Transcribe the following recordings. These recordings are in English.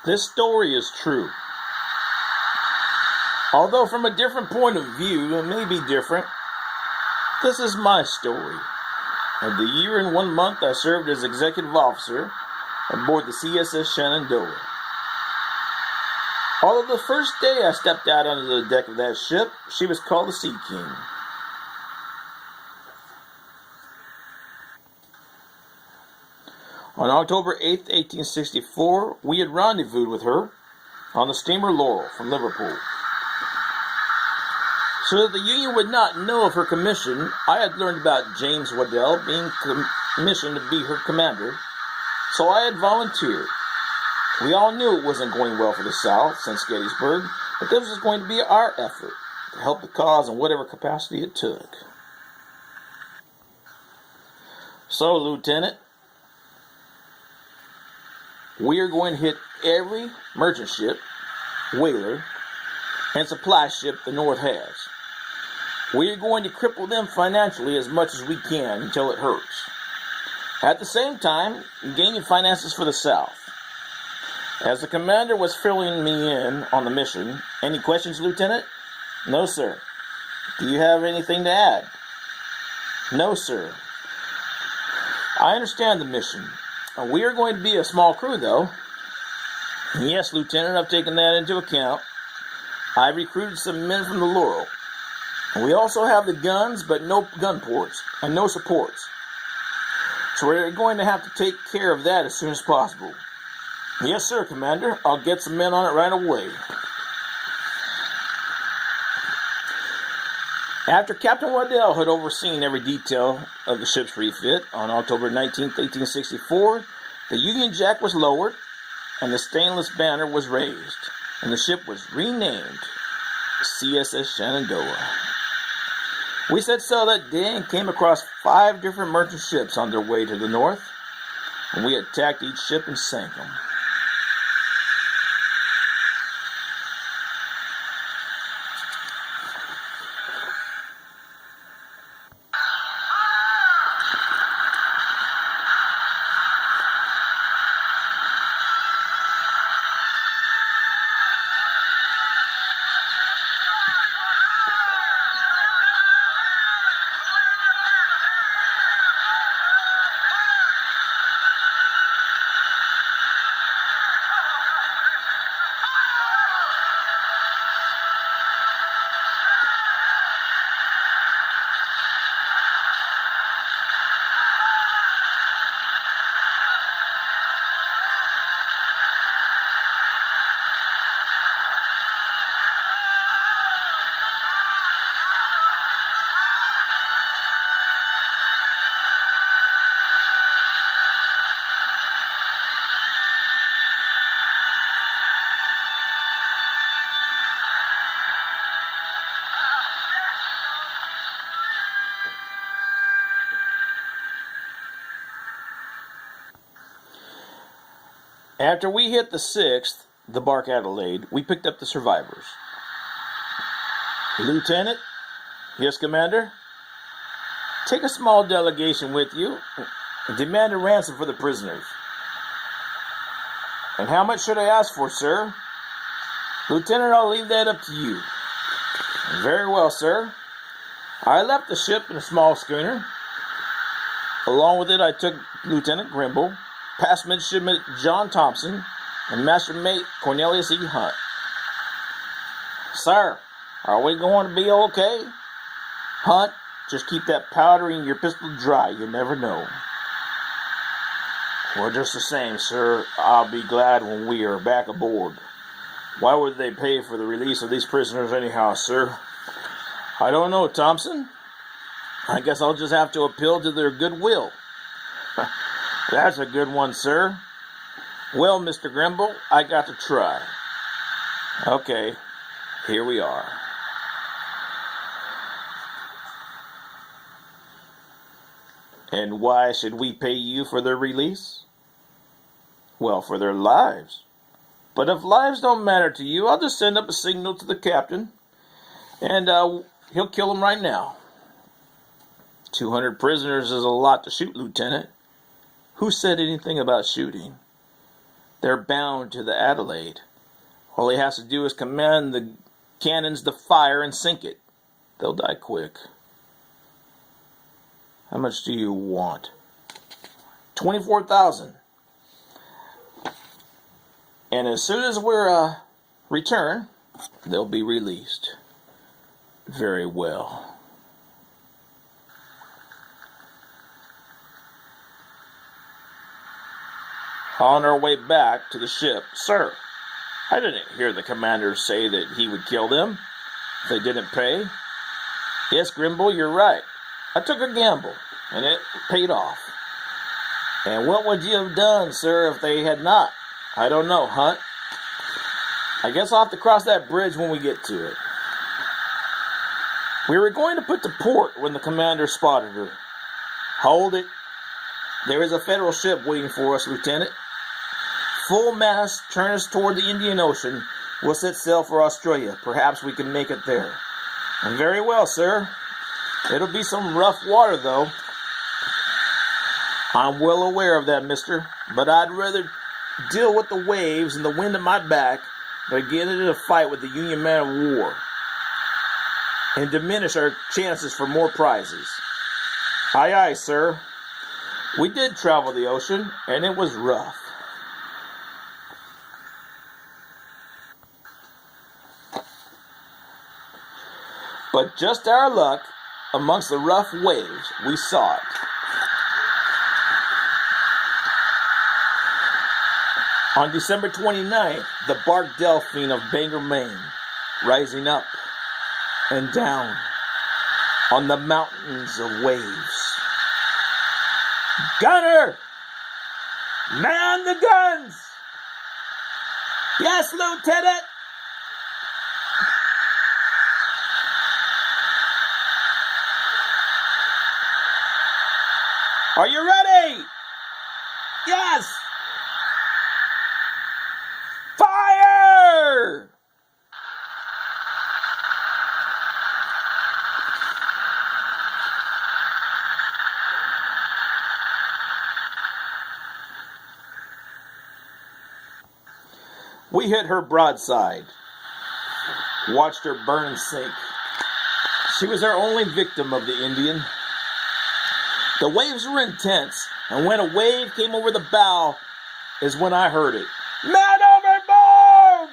This story is true. Although from a different point of view, it may be different. This is my story. Of the year and 1 month I served as executive officer aboard the CSS Shenandoah. Although the first day I stepped out onto the deck of that ship, she was called the Sea King. On October 8, 1864, we had rendezvoused with her on the steamer Laurel from Liverpool. So that the Union would not know of her commission, I had learned about James Waddell being commissioned to be her commander, so I had volunteered. We all knew it wasn't going well for the South since Gettysburg, but this was going to be our effort to help the cause in whatever capacity it took. So, Lieutenant, we are going to hit every merchant ship, whaler, and supply ship the North has. We are going to cripple them financially as much as we can until it hurts. At the same time, gaining finances for the South. As the commander was filling me in on the mission, any questions, Lieutenant? No, sir. Do you have anything to add? No, sir. I understand the mission. We are going to be a small crew, though. Yes, Lieutenant, I've taken that into account. I've recruited some men from the Laurel. We also have the guns, but no gun ports and no supports. So we're going to have to take care of that as soon as possible. Yes, sir, Commander. I'll get some men on it right away. After Captain Waddell had overseen every detail of the ship's refit, on October 19, 1864, the Union Jack was lowered and the stainless banner was raised, and the ship was renamed CSS Shenandoah. We set sail that day and came across 5 different merchant ships on their way to the north, and we attacked each ship and sank them. After we hit the 6th, the bark Adelaide, we picked up the survivors. Lieutenant? Yes, Commander? Take a small delegation with you and demand a ransom for the prisoners. And how much should I ask for, sir? Lieutenant, I'll leave that up to you. Very well, sir. I left the ship in a small schooner. Along with it, I took Lieutenant Grimble, Past Midshipman John Thompson, and Master Mate Cornelius E. Hunt. Sir, are we going to be okay? Hunt, just keep that powder in your pistol dry. You never know. Well, just the same, sir, I'll be glad when we are back aboard. Why would they pay for the release of these prisoners anyhow, sir? I don't know, Thompson. I guess I'll just have to appeal to their goodwill. That's a good one, sir. Well, Mr. Grimble, I got to try. Okay, here we are. And why should we pay you for their release? Well, for their lives. But if lives don't matter to you, I'll just send up a signal to the captain, and he'll kill them right now. 200 prisoners is a lot to shoot, Lieutenant. Who said anything about shooting? They're bound to the Adelaide. All he has to do is command the cannons to fire and sink it. They'll die quick. How much do you want? 24,000. And as soon as we're return, they'll be released. Very well. On our way back to the ship, sir, I didn't hear the commander say that he would kill them if they didn't pay. Yes, Grimble, you're right. I took a gamble, and it paid off. And what would you have done, sir, if they had not? I don't know, Hunt. I guess I'll have to cross that bridge when we get to it. We were going to put to port when the commander spotted her. Hold it. There is a federal ship waiting for us, Lieutenant. Full mast, turn us toward the Indian Ocean. We'll set sail for Australia. Perhaps we can make it there. And very well, sir. It'll be some rough water, though. I'm well aware of that, mister. But I'd rather deal with the waves and the wind at my back than get into a fight with the Union man of war and diminish our chances for more prizes. Aye, aye, sir. We did travel the ocean, and it was rough. But just our luck, amongst the rough waves, we saw it. On December 29th, the bark Delphine of Bangor, Maine, rising up and down on the mountains of waves. Gunner! Man the guns! Yes, Lieutenant! Are you ready? Yes! Fire! We hit her broadside, watched her burn and sink. She was our only victim of the Indian. The waves were intense, and when a wave came over the bow is when I heard it. Man overboard!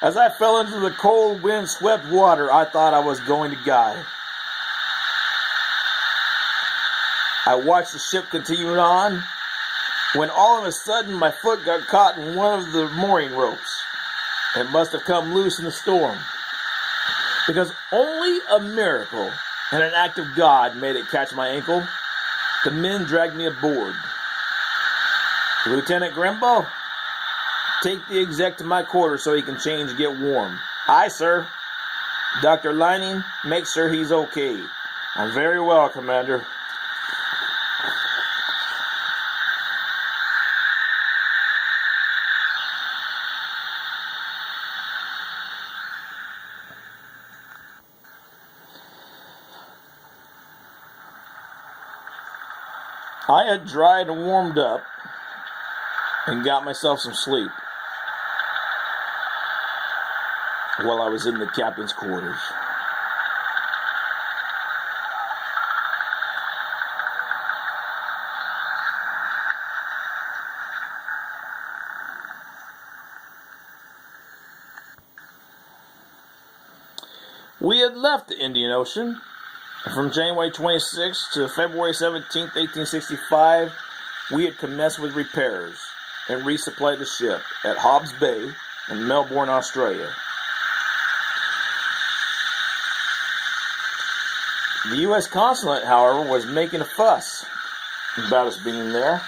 As I fell into the cold wind-swept water, I thought I was going to die. I watched the ship continue on, when all of a sudden my foot got caught in one of the mooring ropes. It must have come loose in the storm, because only a miracle and an act of God made it catch my ankle. The men dragged me aboard. Lieutenant Grimbo, take the exec to my quarters so he can change and get warm. Aye, sir. Dr. Lining, make sure he's okay. I'm very well, Commander. I had dried and warmed up and got myself some sleep while I was in the captain's quarters. We had left the Indian Ocean. From January 26th to February 17th, 1865, we had commenced with repairs and resupplied the ship at Hobbs Bay in Melbourne, Australia. The U.S. consulate, however, was making a fuss about us being there,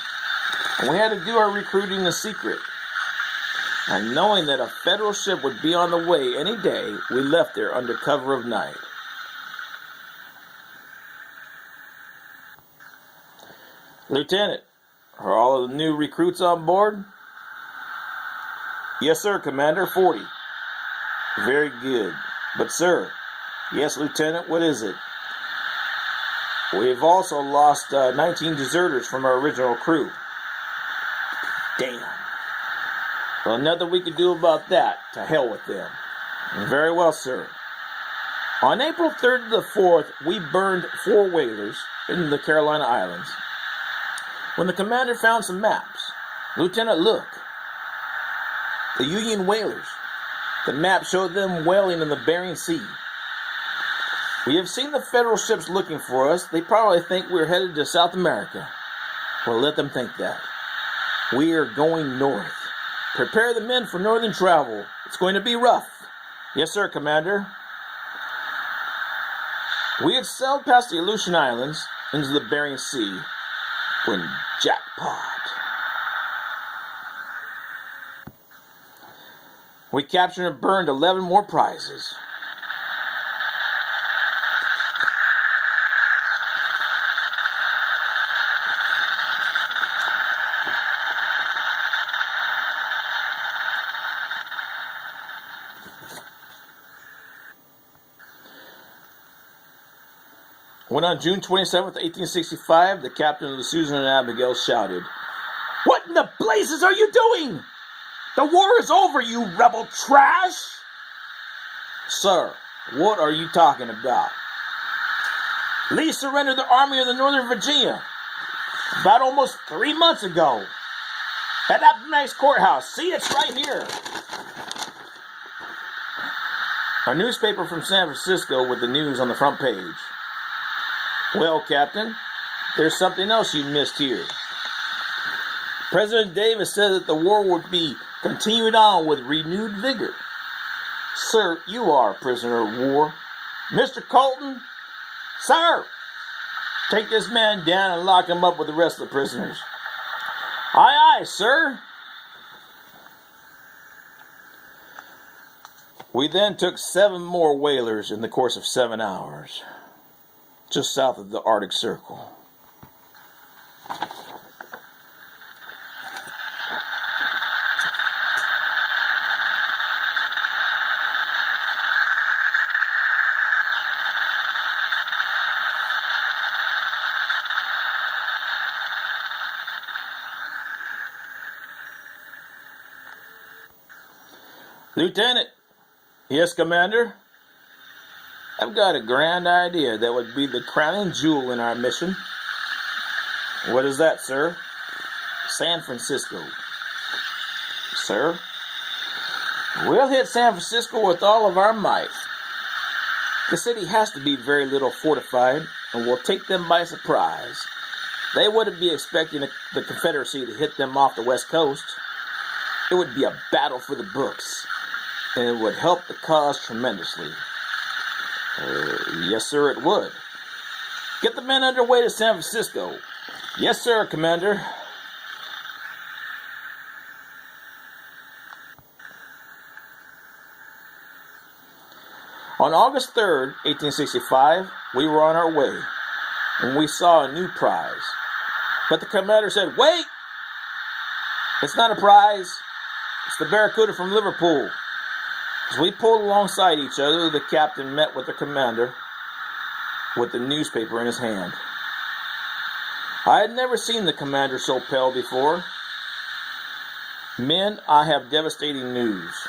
and we had to do our recruiting in secret. And knowing that a federal ship would be on the way any day, we left there under cover of night. Lieutenant, are all of the new recruits on board? Yes, sir, Commander, 40. Very good. But, sir, yes, Lieutenant, what is it? We've also lost 19 deserters from our original crew. Damn. Well, nothing we could do about that. To hell with them. Very well, sir. On April 3rd to the 4th, we burned 4 whalers in the Carolina Islands. When the commander found some maps, Lieutenant, look. The Union whalers. The map showed them whaling in the Bering Sea. We have seen the federal ships looking for us. They probably think we're headed to South America. Well, let them think that. We are going north. Prepare the men for northern travel. It's going to be rough. Yes, sir, Commander. We had sailed past the Aleutian Islands into the Bering Sea when jackpot. We captured and burned 11 more prizes. When on June 27th, 1865, the captain of the Susan and Abigail shouted, "What in the blazes are you doing? The war is over, you rebel trash!" Sir, what are you talking about? Lee surrendered the Army of the Northern Virginia about almost 3 months ago at Appomattox Courthouse. See, it's right here. A newspaper from San Francisco with the news on the front page. Well, Captain, there's something else you missed here. President Davis said that the war would be continued on with renewed vigor. Sir, you are a prisoner of war. Mr. Colton, sir, take this man down and lock him up with the rest of the prisoners. Aye, aye, sir. We then took 7 more whalers in the course of 7 hours, just south of the Arctic Circle. Lieutenant. Yes, Commander. I've got a grand idea that would be the crowning jewel in our mission. What is that, sir? San Francisco. Sir? We'll hit San Francisco with all of our might. The city has to be very little fortified, and we'll take them by surprise. They wouldn't be expecting the Confederacy to hit them off the West Coast. It would be a battle for the books, and it would help the cause tremendously. Yes, sir, it would. Get the men underway to San Francisco. Yes, sir, Commander. On August 3rd, 1865, we were on our way, and we saw a new prize. But the commander said, "Wait! It's not a prize. It's the Barracuda from Liverpool." As we pulled alongside each other, the captain met with the commander with the newspaper in his hand. I had never seen the commander so pale before. "Men, I have devastating news.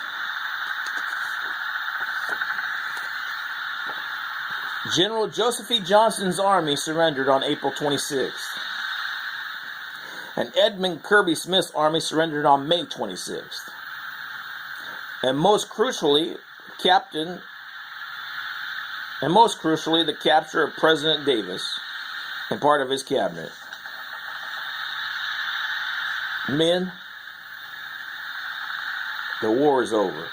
General Joseph E. Johnston's army surrendered on April 26th. And Edmund Kirby Smith's army surrendered on May 26th. And most crucially, the capture of President Davis and part of his cabinet. Men, the war is over."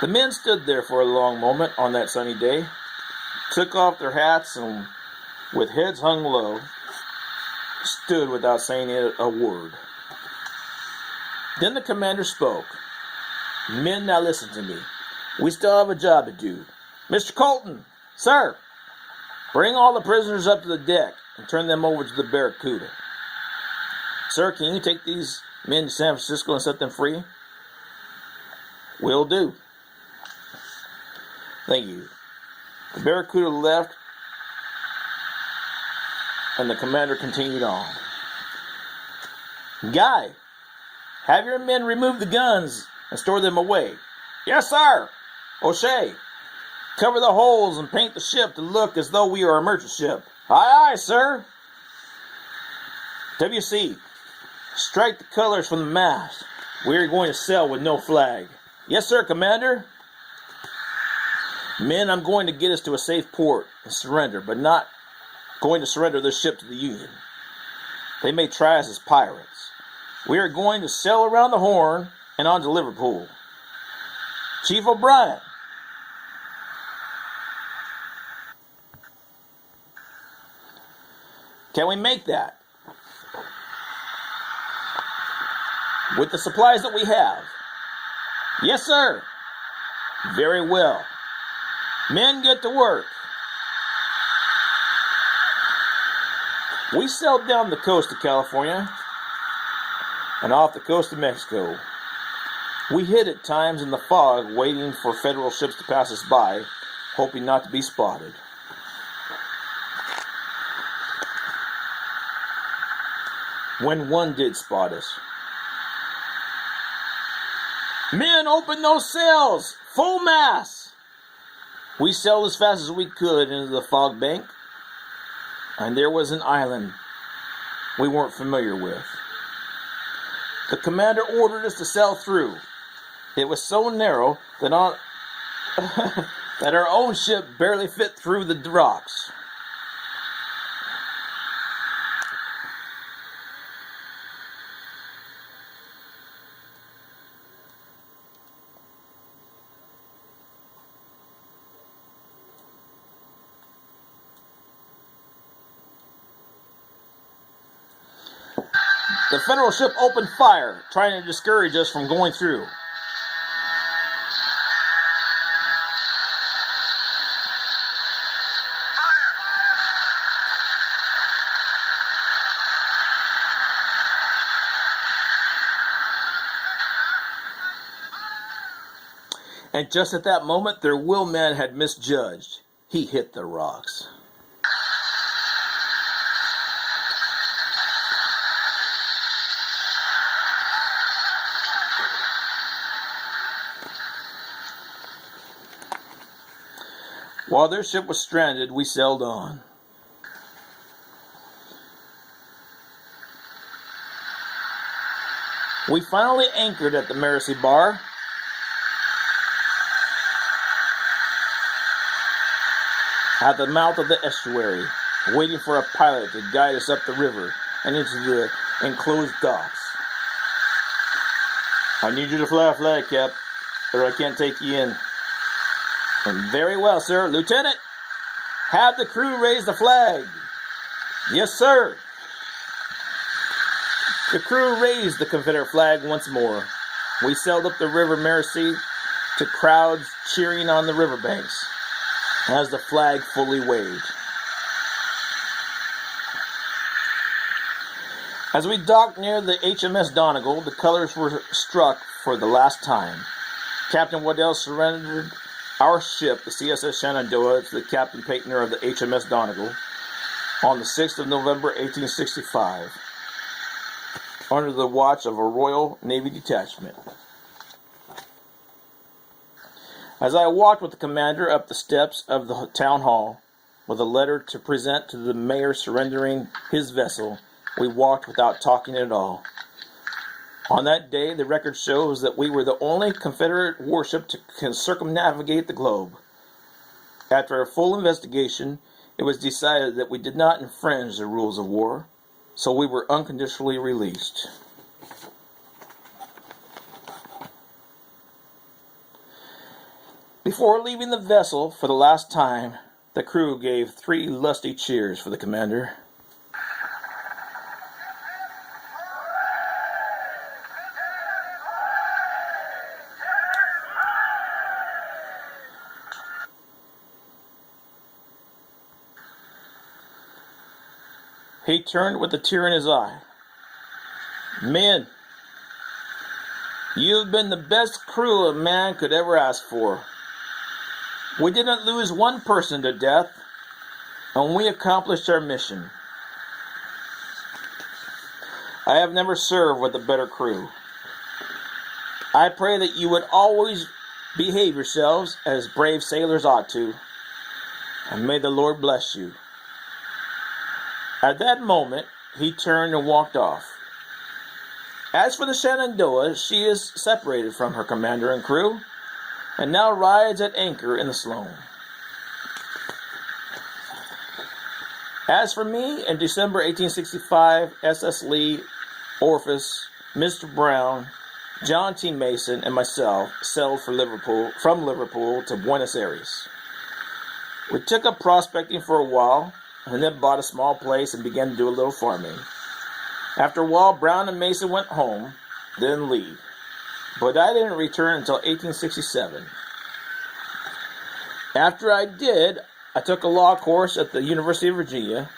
The men stood there for a long moment on that sunny day, took off their hats, and with heads hung low, stood without saying a word. Then the commander spoke. "Men, now listen to me. We still have a job to do. Mr. Colton, sir, bring all the prisoners up to the deck and turn them over to the Barracuda. Sir, can you take these men to San Francisco and set them free?" "Will do." "Thank you." The Barracuda left, and the commander continued on. "Guy, Have your men remove the guns and store them away. Yes, sir. O'Shea, cover the holes and paint the ship to look as though we are a merchant ship. Aye, aye, sir. WC, strike the colors from the mast. We are going to sail with no flag. Yes, sir, Commander. Men, I'm going to get us to a safe port and surrender, but not going to surrender this ship to the Union. They may try us as pirates. We are going to sail around the Horn and on to Liverpool. Chief O'Brien. Can we make that? With the supplies that we have? Yes, sir. Very well. Men, get to work. We sailed down the coast of California and off the coast of Mexico. We hid at times in the fog, waiting for federal ships to pass us by, hoping not to be spotted. When one did spot us. Men, open those sails! Full mast! We sailed as fast as we could into the fog bank, and there was an island we weren't familiar with. The commander ordered us to sail through. It was so narrow that that our own ship barely fit through the rocks. The federal ship opened fire, trying to discourage us from going through. And just at that moment, their wheelman had misjudged. He hit the rocks. While their ship was stranded, we sailed on. We finally anchored at the Mersey Bar. At the mouth of the estuary, waiting for a pilot to guide us up the river and into the enclosed docks. I need you to fly a flag, Cap, or I can't take you in. And very well, sir. Lieutenant, have the crew raise the flag. Yes, sir. The crew raised the Confederate flag once more. We sailed up the River Mersey to crowds cheering on the riverbanks as the flag fully waved. As we docked near the HMS Donegal, the colors were struck for the last time. Captain Waddell surrendered our ship, the CSS Shenandoah, to the captain painter of the HMS Donegal on the 6th of November, 1865, under the watch of a Royal Navy detachment. As I walked with the commander up the steps of the town hall with a letter to present to the mayor surrendering his vessel, we walked without talking at all. On that day, the record shows that we were the only Confederate warship to circumnavigate the globe. After a full investigation, it was decided that we did not infringe the rules of war, so we were unconditionally released. Before leaving the vessel for the last time, the crew gave 3 lusty cheers for the commander. He turned with a tear in his eye. Men, you've been the best crew a man could ever ask for. We didn't lose one person to death, and we accomplished our mission. I have never served with a better crew. I pray that you would always behave yourselves as brave sailors ought to, and may the Lord bless you." At that moment, he turned and walked off. As for the Shenandoah, she is separated from her commander and crew, and now rides at anchor in the Sloane. As for me, in December 1865, S.S. Lee, Orpheus, Mr. Brown, John T. Mason, and myself sailed from Liverpool to Buenos Aires. We took up prospecting for a while, and then bought a small place and began to do a little farming. After a while, Brown and Mason went home, then Lee. But I didn't return until 1867. After I did, I took a law course at the University of Virginia.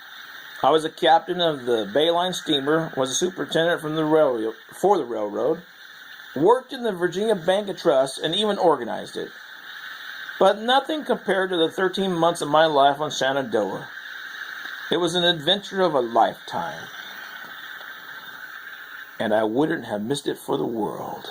I was a captain of the Bayline steamer, was a superintendent for the railroad, worked in the Virginia Bank and Trust, and even organized it. But nothing compared to the 13 months of my life on Shenandoah. It was an adventure of a lifetime, and I wouldn't have missed it for the world.